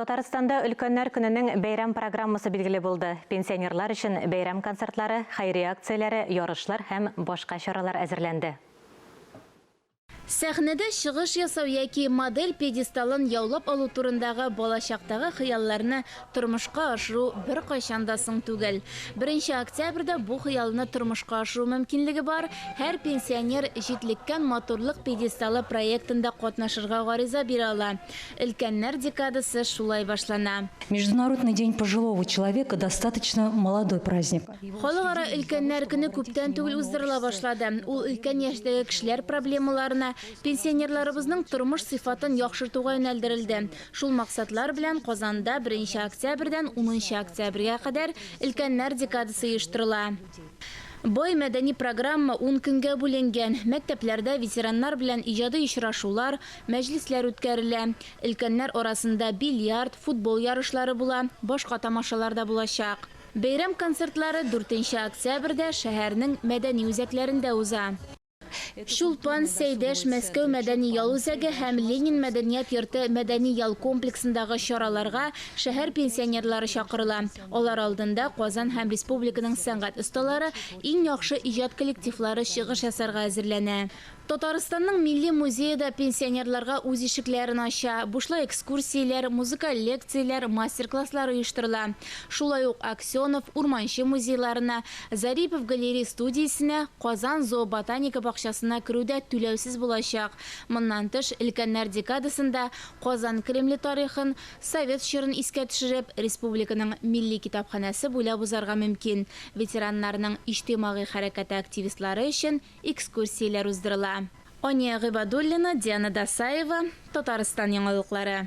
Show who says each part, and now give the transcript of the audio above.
Speaker 1: Татарстанда өлкөннәр көненең бәйрәм программасы билгеле булды. Пенсионерлар өчен бәйрәм концертлары, хәйрия акцияләре, ярышлар һәм башка чаралар әзерләнде.
Speaker 2: Сәхнәдә чыгыш ясау яки модель пьедесталын яулап алу турындагы балачактагы хыялларны тормышка ашыру бер кайчан да соң түгел. 1 октябрьдә бу хыялны тормышка ашыру мөмкинлеге бар. Һәр пенсионер җитлеккән моторлык пьедесталы проектында катнашырга гариза бирә ала. Өлкәннәр декадасы шулай башлана.
Speaker 3: Международный день пожилого человека достаточно молодой праздник.
Speaker 2: Халыкара өлкәннәр көне күптән түгел уздырыла башлады. Ул өлкән яшьтәге кешеләр проблемаларына, пенсионерларыбызның тормыш сыйфатын яхшыртуга юнәлдерелде. Шул максатлар белән Казанда 1 октябрьдән 10 октябрьгә кадәр өлкәннәр декадасы оештырыла. Бой мәдәни программа 10 көнгә бүленгән. Мәктәпләрдә ветераннар белән иҗади очрашулар, мәҗлесләр үткәрелә. Өлкәннәр арасында бильярд, футбол ярышлары була, башка тамашалар да булачак. Бәйрәм концертлары 4 октябрьдә шәһәрнең мәдәни үзәкләрендә уза. Шулпан, Сәйдәш, Мәскәү мәдәни ял үзәге һәм Ленин мәдәният йорты мәдәни ял комплексындагы чараларга шәһәр пенсионерлары чакырыла. Алар алдында Казан һәм республиканың сәнгать осталары иң яхшы иҗат коллективлары чыгыш ясарга әзерләнә. Татарстанның милли музее да пенсионерларга үз ишекләрен ача. Бушлай экскурсияләр, музыкаль лекцияләр, мастер-класслар оештырыла. Шулай ук Аксенов, Урманчы музейларына, Зарипов галерея студиясенә, Казан зооботаника бакчасына керүдә түләүсез булачак. Моннан тыш, өлкәннәр декадасында Казан Кремле тарихын, Совет чорын искә төшереп, республиканың милли китапханәсе буйлап узарга мөмкин. Ветераннарның иҗтимагый хәрәкәте активистлары өчен экскурсияләр уздырыла. Ания Гыйбадуллина, Диана Дасаева, Татарстан яңалыклары.